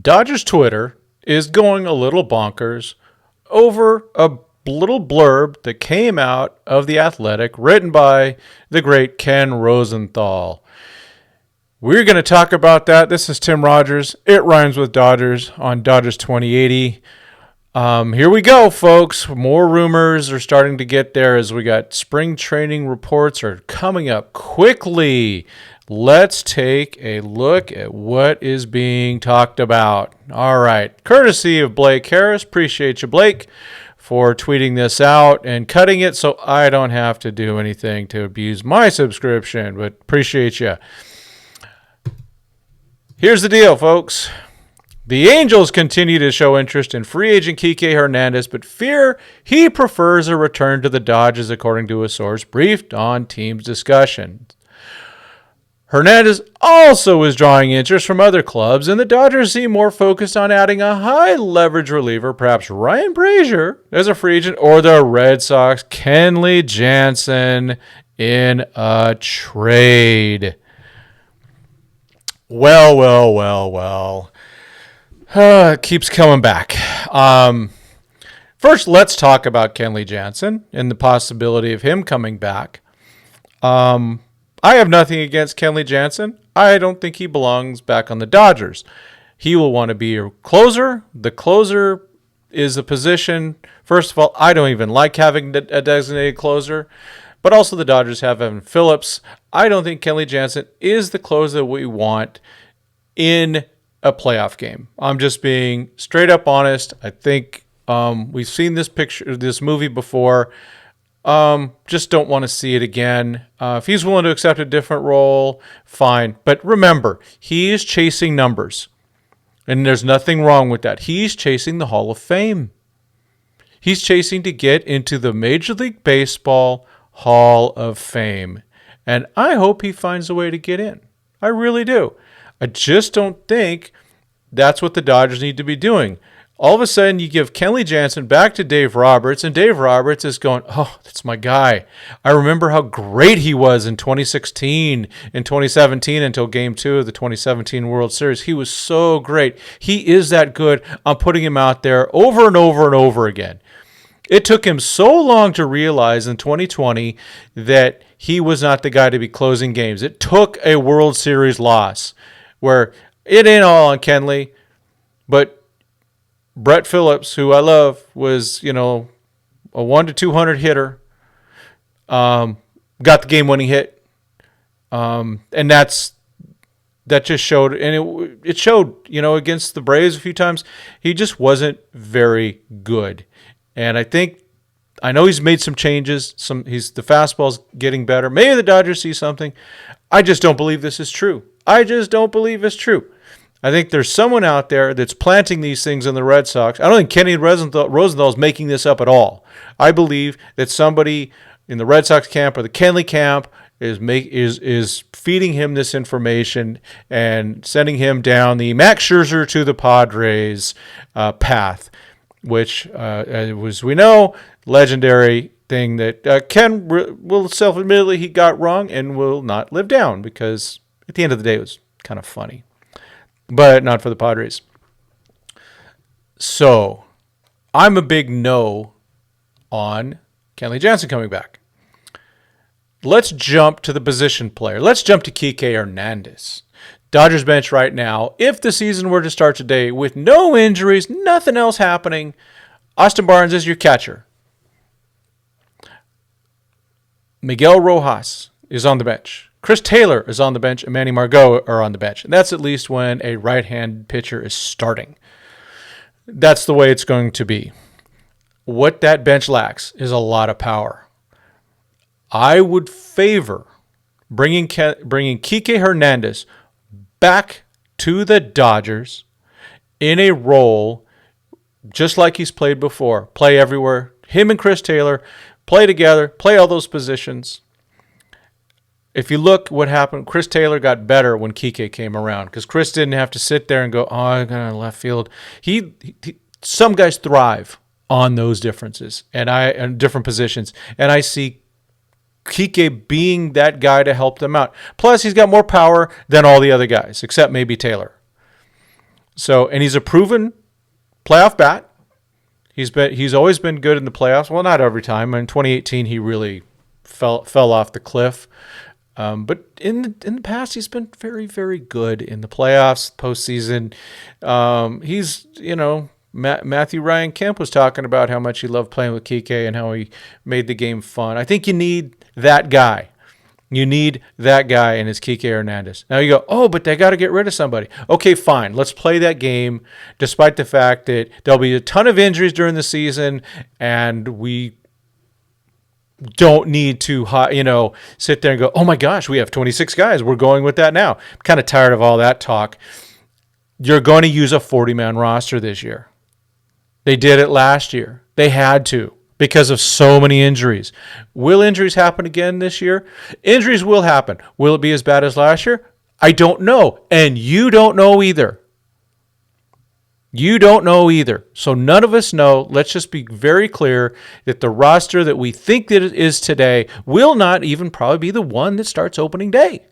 Dodgers Twitter is going a little bonkers over a little blurb that came out of The Athletic, written by the great Ken Rosenthal. We're going to talk about that. This is Tim Rogers. It rhymes with Dodgers on Dodgers 2080. Here we go, folks. More rumors are starting to get there as we got spring training reports are coming up quickly. Let's take a look at what is being talked about. All right. Courtesy of Blake Harris. Appreciate you, Blake, for tweeting this out and cutting it so I don't have to do anything to abuse my subscription, but appreciate you. Here's the deal, folks. The Angels continue to show interest in free agent Kiké Hernandez, but fear he prefers a return to the Dodgers, according to a source briefed on team's discussions. Hernandez also is drawing interest from other clubs, and the Dodgers seem more focused on adding a high-leverage reliever, perhaps Ryan Brasier, as a free agent, or the Red Sox Kenley Jansen in a trade. Well. It keeps coming back. First, let's talk about Kenley Jansen and the possibility of him coming back. I have nothing against Kenley Jansen. I don't think he belongs back on the Dodgers. He will want to be a closer. The closer is a position. First of all, I don't even like having a designated closer. But also the Dodgers have Evan Phillips. I don't think Kenley Jansen is the closer that we want in a playoff game. I'm just being straight up honest. I think we've seen this movie before. Just don't want to see it again. If he's willing to accept a different role, fine. But remember, he is chasing numbers. And there's nothing wrong with that. He's chasing the Hall of Fame. He's chasing to get into the Major League Baseball Hall of Fame. And I hope he finds a way to get in. I really do. I just don't think that's what the Dodgers need to be doing. All of a sudden, you give Kenley Jansen back to Dave Roberts, and Dave Roberts is going, oh, that's my guy. I remember how great he was in 2016 and 2017 until Game 2 of the 2017 World Series. He was so great. He is that good. I'm putting him out there over and over and over again. It took him so long to realize in 2020 that he was not the guy to be closing games. It took a World Series loss where it ain't all on Kenley, but Brett Phillips, who I love, was, a 1 to 200 hitter, got the game-winning hit, and that just showed, and it showed, against the Braves a few times, he just wasn't very good. And I know he's made some changes. The fastball's getting better. Maybe the Dodgers see something. I just don't believe this is true. I just don't believe it's true. I think there's someone out there that's planting these things in the Red Sox. I don't think Kenny Rosenthal is making this up at all. I believe that somebody in the Red Sox camp or the Kenley camp is feeding him this information and sending him down the Max Scherzer to the Padres path, which, as we know, legendary thing that Ken will self-admittedly he got wrong and will not live down, because at the end of the day it was kind of funny. But not for the Padres. So, I'm a big no on Kenley Jansen coming back. Let's jump to the position player. Let's jump to Kiké Hernandez. Dodgers bench right now, if the season were to start today with no injuries, nothing else happening, Austin Barnes is your catcher. Miguel Rojas is on the bench. Chris Taylor is on the bench, and Manny Margot are on the bench. And that's at least when a right-hand pitcher is starting. That's the way it's going to be. What that bench lacks is a lot of power. I would favor bringing Kiké Hernandez back to the Dodgers in a role just like he's played before. Play everywhere. Him and Chris Taylor play together, play all those positions. If you look what happened, Chris Taylor got better when Kiké came around because Chris didn't have to sit there and go, oh, I'm going to left field. Some guys thrive on those differences and different positions. And I see Kiké being that guy to help them out. Plus, he's got more power than all the other guys, except maybe Taylor. So, and he's a proven playoff bat. He's always been good in the playoffs. Well, not every time. In 2018, he really fell off the cliff. But in the past, he's been very, very good in the playoffs, postseason. He's, Matthew Ryan Kemp was talking about how much he loved playing with Kiké and how he made the game fun. I think you need that guy. You need that guy, and it's Kiké Hernandez. Now you go, oh, but they got to get rid of somebody. Okay, fine. Let's play that game, despite the fact that there'll be a ton of injuries during the season, and we don't need to, sit there and go, oh my gosh, we have 26 guys. We're going with that now. I'm kind of tired of all that talk. You're going to use a 40-man roster this year. They did it last year. They had to, because of so many injuries. Will injuries happen again this year? Injuries will happen. Will it be as bad as last year? I don't know. And you don't know either. You don't know either. So none of us know. Let's just be very clear that the roster that we think that it is today will not even probably be the one that starts opening day.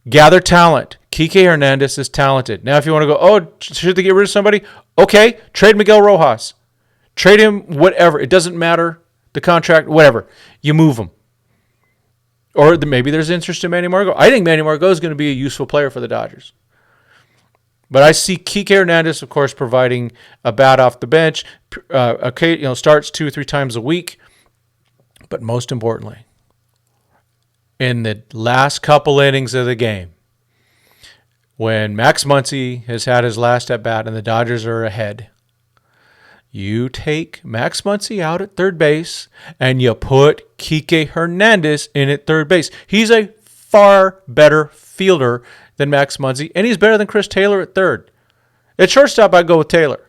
Gather talent. Kiké Hernandez is talented. Now, if you want to go, oh, should they get rid of somebody? Okay, trade Miguel Rojas. Trade him, whatever. It doesn't matter. The contract, whatever. You move him. Or maybe there's interest in Manny Margot. I think Manny Margot is going to be a useful player for the Dodgers. But I see Kiké Hernandez, of course, providing a bat off the bench. Starts 2 or 3 times a week. But most importantly, in the last couple innings of the game, when Max Muncy has had his last at bat and the Dodgers are ahead, you take Max Muncy out at third base and you put Kiké Hernandez in at third base. He's a far better fielder than Max Muncy, and he's better than Chris Taylor at third. At shortstop, I'd go with Taylor.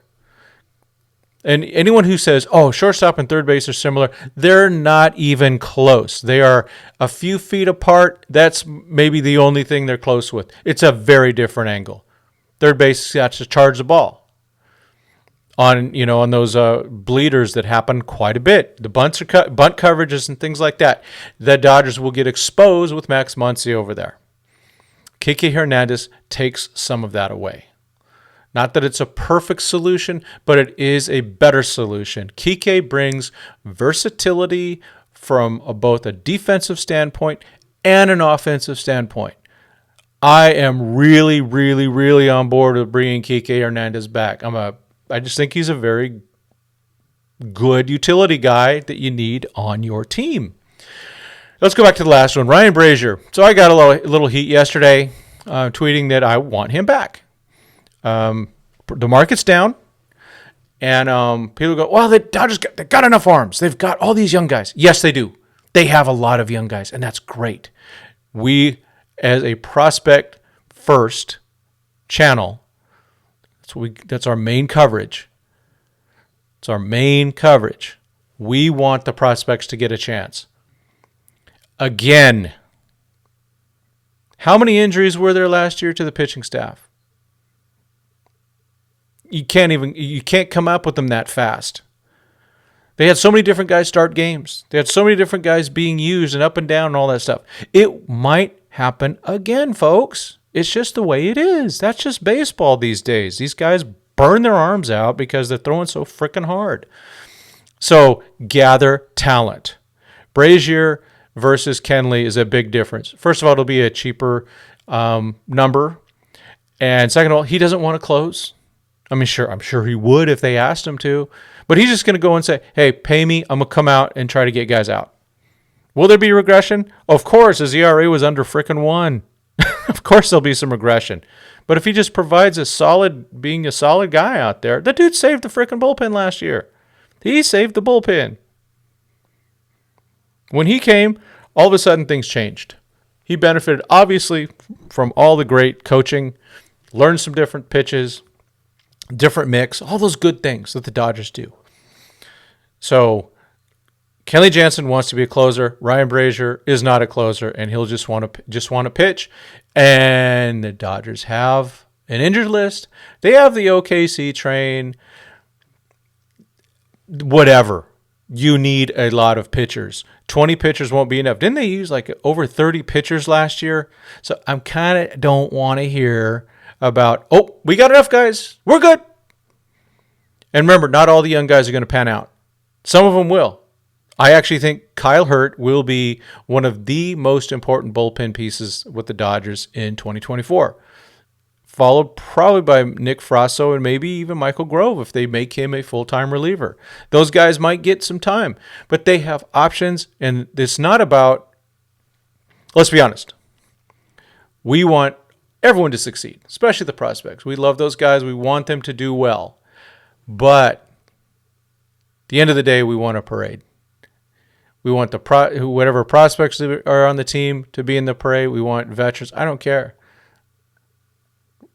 And anyone who says, oh, shortstop and third base are similar, they're not even close. They are a few feet apart. That's maybe the only thing they're close with. It's a very different angle. Third base has to charge the ball. On those bleeders that happen quite a bit, the bunt coverages and things like that, the Dodgers will get exposed with Max Muncy over there. Kiké Hernandez takes some of that away. Not that it's a perfect solution, but it is a better solution. Kiké brings versatility from both a defensive standpoint and an offensive standpoint. I am really, really, really on board with bringing Kiké Hernandez back. I just think he's a very good utility guy that you need on your team. Let's go back to the last one, Ryan Brasier. So I got a little heat yesterday tweeting that I want him back. The market's down, and people go, well, the Dodgers they got enough arms. They've got all these young guys. Yes, they do. They have a lot of young guys, and that's great. We, as a prospect-first channel, that's our main coverage. It's our main coverage. We want the prospects to get a chance. Again, how many injuries were there last year to the pitching staff? You can't come up with them that fast. They had so many different guys start games. They had so many different guys being used and up and down and all that stuff. It might happen again, folks. It's just the way it is. That's just baseball these days. These guys burn their arms out because they're throwing so freaking hard. So gather talent. Brasier versus Kenley is a big difference. First of all, it'll be a cheaper number. And second of all, he doesn't want to close. I'm sure he would if they asked him to. But he's just going to go and say, hey, pay me. I'm going to come out and try to get guys out. Will there be regression? Of course, his ERA was under frickin' 1. Of course there'll be some regression. But if he just provides being a solid guy out there, the dude saved the frickin' bullpen last year. He saved the bullpen. When he came, all of a sudden things changed. He benefited, obviously, from all the great coaching, learned some different pitches, different mix, all those good things that the Dodgers do. So Kenley Jansen wants to be a closer. Ryan Brasier is not a closer, and he'll just want to pitch. And the Dodgers have an injured list. They have the OKC train. Whatever. You need a lot of pitchers. 20 pitchers won't be enough. Didn't they use like over 30 pitchers last year? So I'm kind of don't want to hear about, oh, we got enough guys. We're good. And remember, not all the young guys are going to pan out. Some of them will. I actually think Kyle Hurt will be one of the most important bullpen pieces with the Dodgers in 2024. Followed probably by Nick Frasso and maybe even Michael Grove if they make him a full-time reliever. Those guys might get some time, but they have options, and it's not about, let's be honest, we want everyone to succeed, especially the prospects. We love those guys. We want them to do well. But at the end of the day, we want a parade. We want whatever prospects are on the team to be in the parade. We want veterans. I don't care.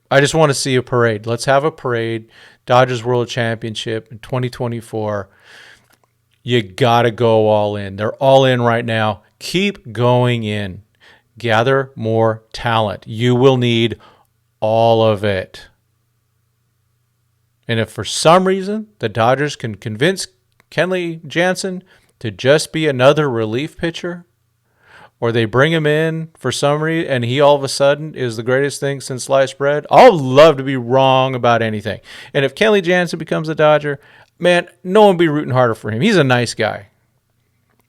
I just want to see a parade. Let's have a parade. Dodgers World Championship in 2024. You got to go all in. They're all in right now. Keep going in. Gather more talent. You will need all of it. And if for some reason the Dodgers can convince Kenley Jansen to just be another relief pitcher, or they bring him in for some reason and he all of a sudden is the greatest thing since sliced bread, I'll love to be wrong about anything. And if Kenley Jansen becomes a Dodger, man, no one will be rooting harder for him. He's a nice guy.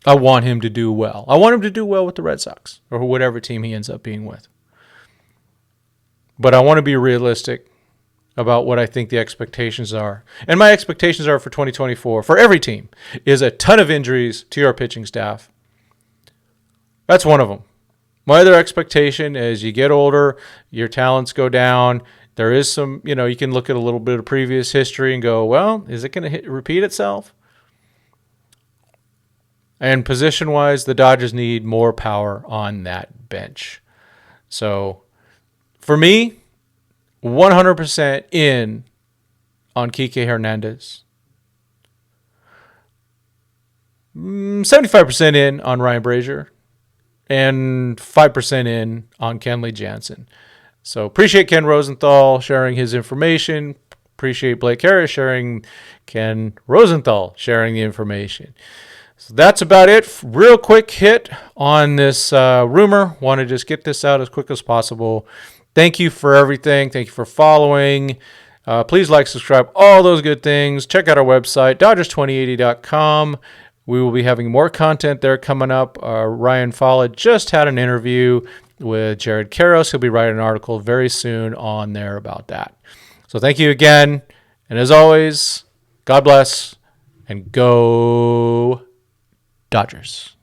I want him to do well. I want him to do well with the Red Sox or whatever team he ends up being with. But I want to be realistic about what I think the expectations are. And my expectations are for 2024, for every team, is a ton of injuries to your pitching staff. That's one of them. My other expectation is you get older, your talents go down. There is some, you can look at a little bit of previous history and go, well, is it going to repeat itself? And position-wise, the Dodgers need more power on that bench. So, for me, 100% in on Kiké Hernandez. 75% in on Ryan Brasier. And 5% in on Kenley Jansen. So appreciate Ken Rosenthal sharing his information. Appreciate Blake Harris sharing Ken Rosenthal sharing the information. So that's about it. Real quick hit on this rumor. Want to just get this out as quick as possible. Thank you for everything. Thank you for following. Please like, subscribe, all those good things. Check out our website, Dodgers2080.com. We will be having more content there coming up. Ryan Follett just had an interview with Jared Karros. He'll be writing an article very soon on there about that. So thank you again. And as always, God bless and go Dodgers.